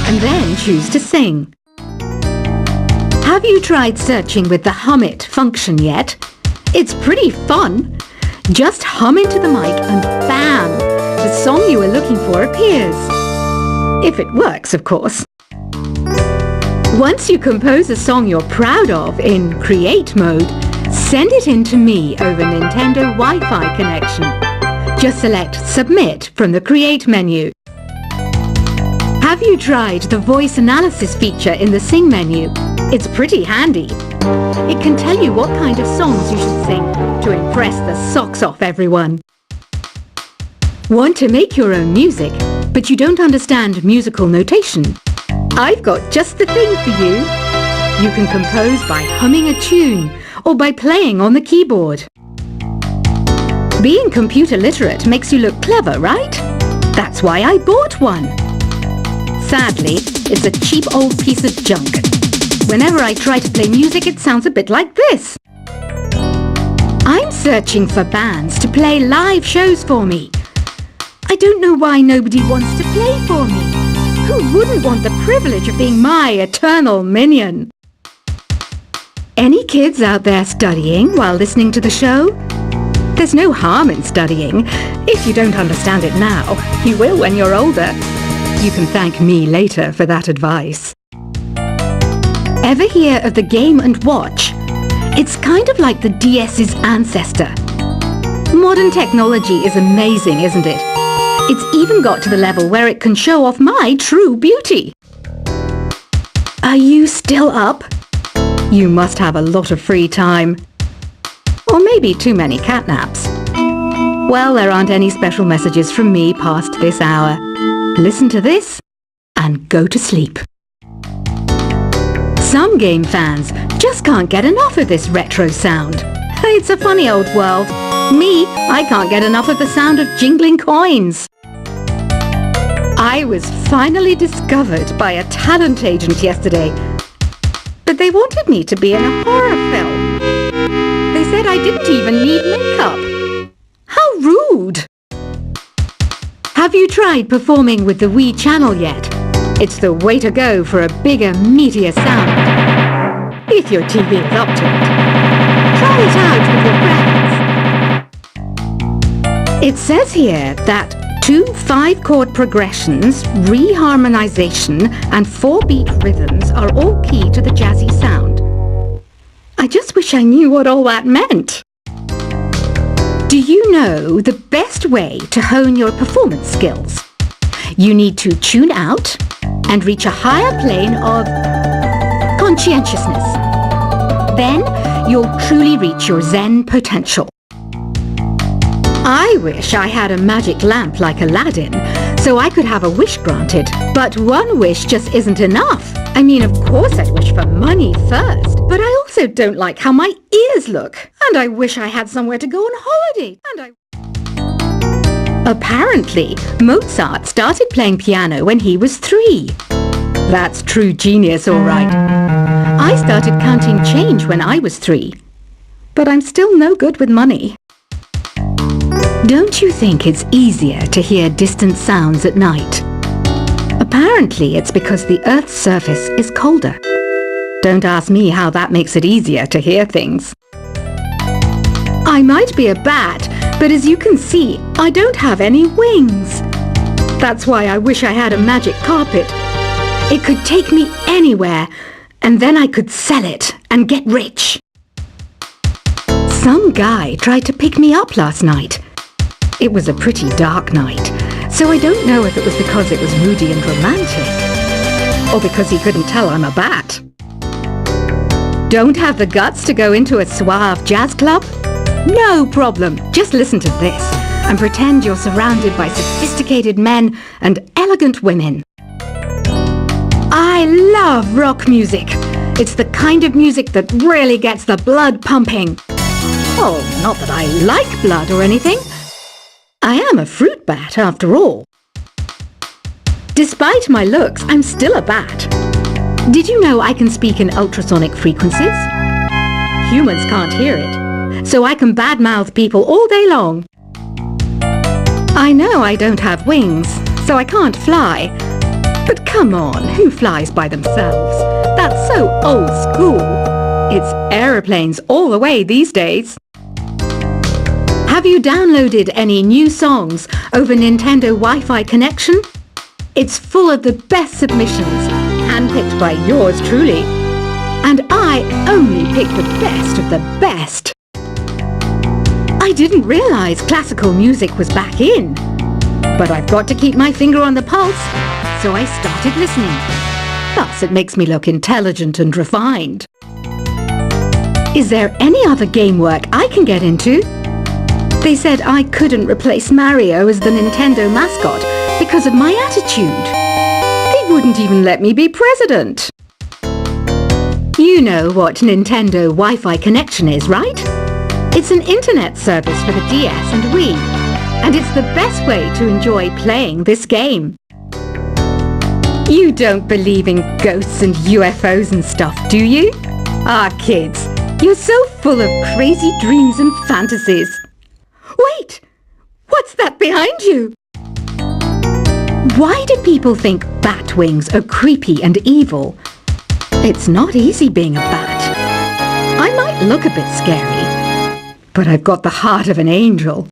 and then choose to sing. Have you tried searching with the Hum It function yet? It's pretty fun. Just hum into the mic and bam! The song you were looking for appears. If it works, of course. Once you compose a song you're proud of in Create mode, send it in to me over Nintendo Wi-Fi connection. Just select Submit from the Create menu. Have you tried the voice analysis feature in the Sing menu? It's pretty handy. It can tell you what kind of songs you should sing to impress the socks off everyone. Want to make your own music, but you don't understand musical notation? I've got just the thing for you. You can compose by humming a tune or by playing on the keyboard. Being computer literate makes you look clever, right? That's why I bought one. Sadly, it's a cheap old piece of junk. Whenever I try to play music, it sounds a bit like this. I'm searching for bands to play live shows for me. I don't know why nobody wants to play for me. Who wouldn't want the privilege of being my eternal minion? Any kids out there studying while listening to the show? There's no harm in studying. If you don't understand it now, you will when you're older. You can thank me later for that advice. Ever hear of the Game & Watch? It's kind of like the DS's ancestor. Modern technology is amazing, isn't it? It's even got to the level where it can show off my true beauty. Are you still up? You must have a lot of free time. Or maybe too many catnaps. Well, there aren't any special messages from me past this hour. Listen to this and go to sleep. Some game fans just can't get enough of this retro sound. It's a funny old world. Me, I can't get enough of the sound of jingling coins. I was finally discovered by a talent agent yesterday, but they wanted me to be in a horror film. They said I didn't even need makeup. How rude! Have you tried performing with the Wii channel yet? It's the way to go for a bigger, meatier sound. If your TV is up to it. Try it out with your friends. It says here that 2 5-chord progressions, reharmonization, and 4-beat rhythms are all key to the jazzy sound. I just wish I knew what all that meant. Do you know the best way to hone your performance skills? You need to tune out and reach a higher plane of conscientiousness. Then you'll truly reach your Zen potential. I wish I had a magic lamp like Aladdin, so I could have a wish granted. But one wish just isn't enough. I mean, of course I'd wish for money first, but I also don't like how my ears look. And I wish I had somewhere to go on holiday. Apparently, Mozart started playing piano when he was 3. That's true genius, all right. I started counting change when I was 3. But I'm still no good with money. Don't you think it's easier to hear distant sounds at night? Apparently, it's because the Earth's surface is colder. Don't ask me how that makes it easier to hear things. I might be a bat, but as you can see, I don't have any wings. That's why I wish I had a magic carpet. It could take me anywhere, and then I could sell it and get rich. Some guy tried to pick me up last night. It was a pretty dark night, so I don't know if it was because it was moody and romantic, or because he couldn't tell I'm a bat. Don't have the guts to go into a suave jazz club? No problem. Just listen to this and pretend you're surrounded by sophisticated men and elegant women. I love rock music. It's the kind of music that really gets the blood pumping. Oh, not that I like blood or anything. I am a fruit bat, after all. Despite my looks, I'm still a bat. Did you know I can speak in ultrasonic frequencies? Humans can't hear it, so I can badmouth people all day long. I know I don't have wings, so I can't fly. But come on, who flies by themselves? That's so old school. It's aeroplanes all the way these days. Have you downloaded any new songs over Nintendo Wi-Fi connection? It's full of the best submissions, handpicked by yours truly. And I only pick the best of the best. I didn't realise classical music was back in. But I've got to keep my finger on the pulse, so I started listening. Plus, it makes me look intelligent and refined. Is there any other game work I can get into? They said I couldn't replace Mario as the Nintendo mascot because of my attitude. They wouldn't even let me be president. You know what Nintendo Wi-Fi connection is, right? It's an internet service for the DS and Wii, and it's the best way to enjoy playing this game. You don't believe in ghosts and UFOs and stuff, do you? Ah, kids, you're so full of crazy dreams and fantasies. Wait! What's that behind you? Why do people think bat wings are creepy and evil? It's not easy being a bat. I might look a bit scary, but I've got the heart of an angel.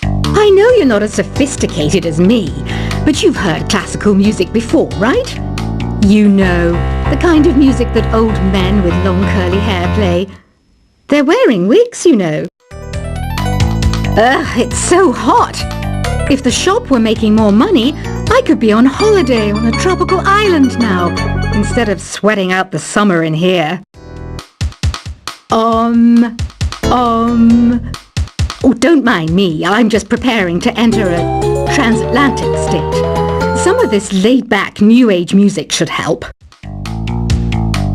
I know you're not as sophisticated as me, but you've heard classical music before, right? You know, the kind of music that old men with long curly hair play. They're wearing wigs, you know. Ugh, it's so hot. If the shop were making more money, I could be on holiday on a tropical island now, instead of sweating out the summer in here. Oh, don't mind me. I'm just preparing to enter a transatlantic state. Some of this laid-back New Age music should help.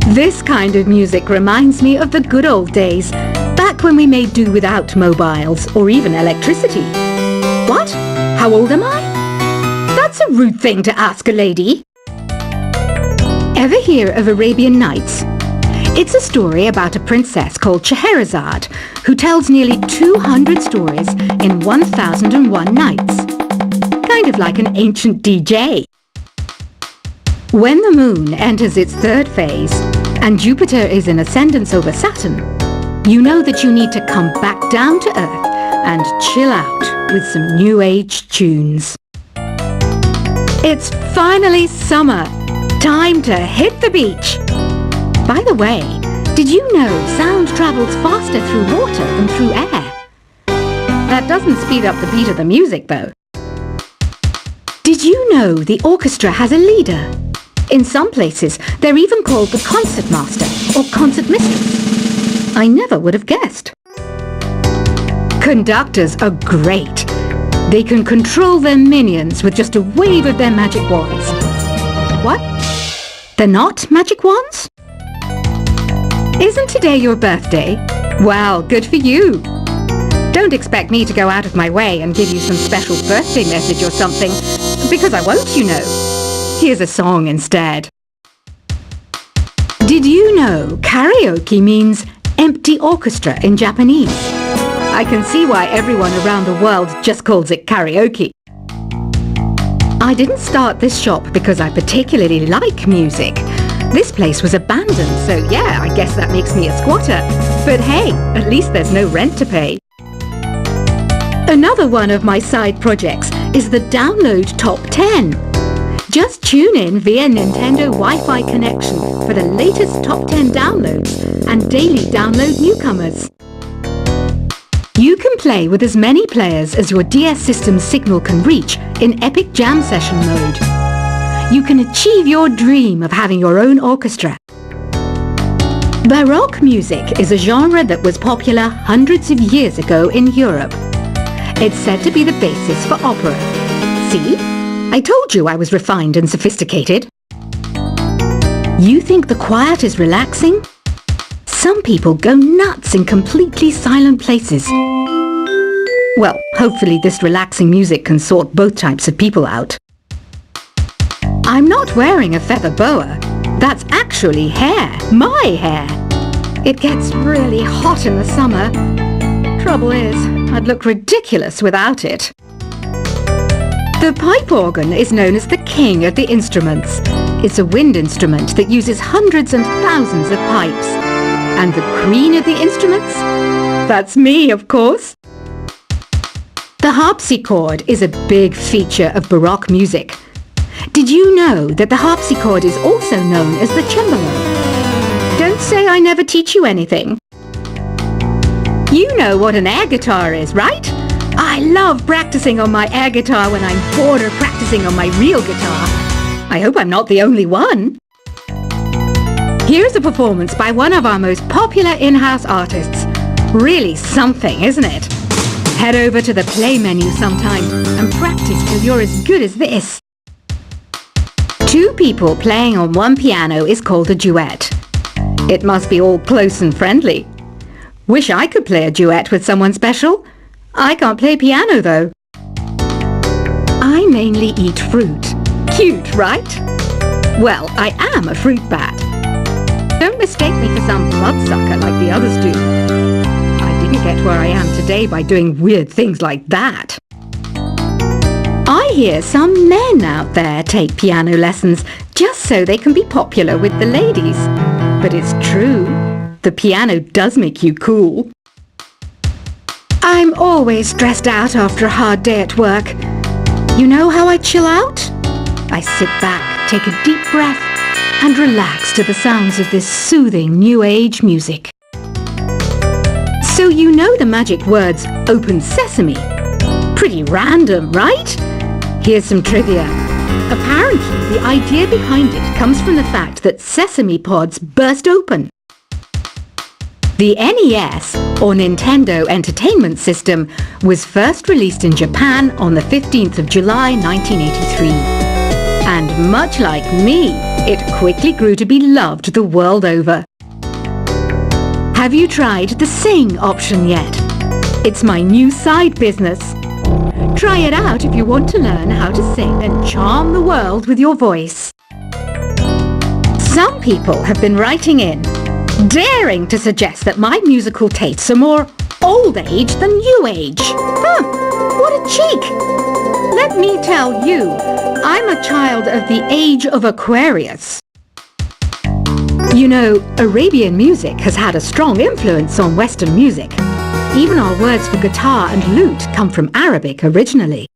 This kind of music reminds me of the good old days, back when we made do without mobiles or even electricity. What? How old am I? That's a rude thing to ask a lady. Ever hear of Arabian Nights? It's a story about a princess called Scheherazade who tells nearly 200 stories in 1001 nights. Kind of like an ancient DJ. When the moon enters its third phase and Jupiter is in ascendance over Saturn, you know that you need to come back down to Earth and chill out with some New Age tunes. It's finally summer. Time to hit the beach. By the way, did you know sound travels faster through water than through air? That doesn't speed up the beat of the music, though. Did you know the orchestra has a leader? In some places, they're even called the concert master or concert mistress. I never would have guessed. Conductors are great. They can control their minions with just a wave of their magic wands. What? They're not magic wands? Isn't today your birthday? Well, good for you. Don't expect me to go out of my way and give you some special birthday message or something, because I won't, you know. Here's a song instead. Did you know karaoke means empty orchestra in Japanese? I can see why everyone around the world just calls it karaoke. I didn't start this shop because I particularly like music. This place was abandoned, so yeah, I guess that makes me a squatter. But hey, at least there's no rent to pay. Another one of my side projects is the Download Top 10. Just tune in via Nintendo Wi-Fi connection for the latest Top 10 downloads and daily download newcomers. You can play with as many players as your DS system's signal can reach in Epic Jam Session mode. You can achieve your dream of having your own orchestra. Baroque music is a genre that was popular hundreds of years ago in Europe. It's said to be the basis for opera. See? I told you I was refined and sophisticated. You think the quiet is relaxing? Some people go nuts in completely silent places. Well, hopefully this relaxing music can sort both types of people out. I'm not wearing a feather boa. That's actually hair, my hair. It gets really hot in the summer. Trouble is, I'd look ridiculous without it. The pipe organ is known as the king of the instruments. It's a wind instrument that uses hundreds and thousands of pipes. And the queen of the instruments? That's me, of course. The harpsichord is a big feature of Baroque music. Did you know that the harpsichord is also known as the cembalo? Don't say I never teach you anything. You know what an air guitar is, right? I love practicing on my air guitar when I'm bored of practicing on my real guitar. I hope I'm not the only one. Here's a performance by one of our most popular in-house artists. Really something, isn't it? Head over to the play menu sometime and practice till you're as good as this. Two people playing on one piano is called a duet. It must be all close and friendly. Wish I could play a duet with someone special. I can't play piano though. I mainly eat fruit. Cute, right? Well, I am a fruit bat. Don't mistake me for some bloodsucker like the others do. I didn't get where I am today by doing weird things like that. I hear some men out there take piano lessons just so they can be popular with the ladies. But it's true. The piano does make you cool. I'm always stressed out after a hard day at work. You know how I chill out? I sit back, take a deep breath, and relax to the sounds of this soothing new age music. So you know the magic words "open sesame"? Pretty random, right? Here's some trivia. Apparently, the idea behind it comes from the fact that sesame pods burst open. The NES, or Nintendo Entertainment System, was first released in Japan on the 15th of July 1983. And much like me, it quickly grew to be loved the world over. Have you tried the Sing option yet? It's my new side business. Try it out if you want to learn how to sing and charm the world with your voice. Some people have been writing in, daring to suggest that my musical tastes are more old age than new age. What a cheek! Let me tell you, I'm a child of the age of Aquarius. You know, Arabian music has had a strong influence on Western music. Even our words for guitar and lute come from Arabic originally.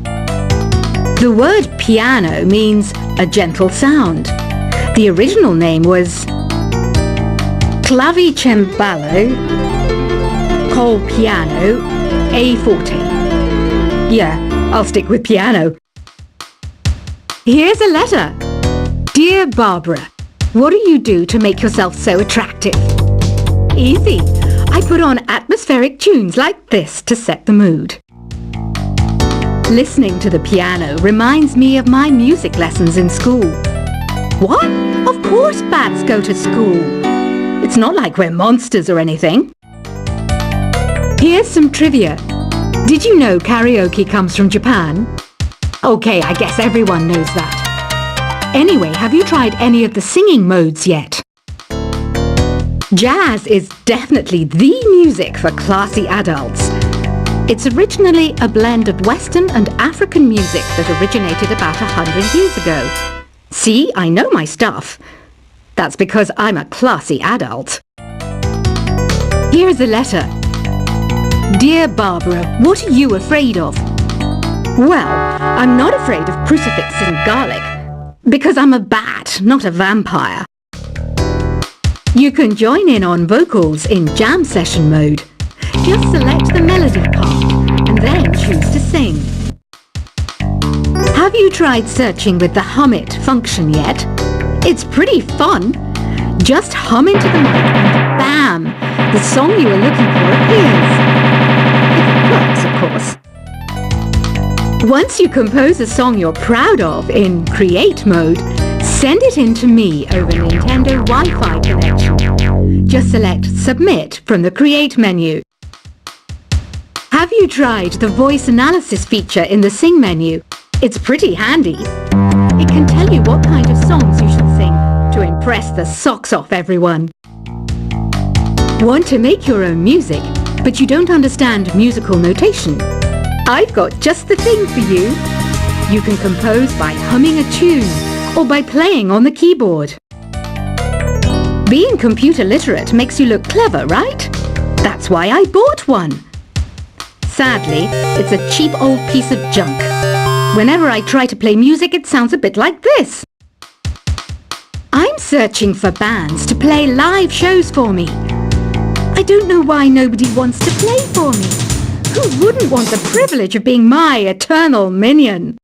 The word piano means a gentle sound. The original name was clavicembalo col piano a forte. Yeah, I'll stick with piano. Here's a letter. Dear Barbara, what do you do to make yourself so attractive? Easy. I put on atmospheric tunes like this to set the mood. Listening to the piano reminds me of my music lessons in school. What? Of course bats go to school. It's not like we're monsters or anything. Here's some trivia. Did you know karaoke comes from Japan? Okay, I guess everyone knows that. Anyway, have you tried any of the singing modes yet? Jazz is definitely the music for classy adults. It's originally a blend of Western and African music that originated about 100 years ago. See, I know my stuff. That's because I'm a classy adult. Here's a letter. Dear Barbara, what are you afraid of? Well, I'm not afraid of crucifix and garlic, because I'm a bat, not a vampire. You can join in on vocals in jam session mode. Just select the melody part and then choose to sing. Have you tried searching with the Hum It function yet? It's pretty fun. Just hum into the mic and bam! The song you were looking for appears. If it works, of course. Once you compose a song you're proud of in Create mode, send it in to me over Nintendo Wi-Fi connection. Just select Submit from the Create menu. Have you tried the voice analysis feature in the Sing menu? It's pretty handy. It can tell you what kind of songs you should sing to impress the socks off everyone. Want to make your own music, but you don't understand musical notation? I've got just the thing for you. You can compose by humming a tune or by playing on the keyboard. Being computer literate makes you look clever, right? That's why I bought one. Sadly, it's a cheap old piece of junk. Whenever I try to play music, it sounds a bit like this. I'm searching for bands to play live shows for me. I don't know why nobody wants to play for me. Who wouldn't want the privilege of being my eternal minion?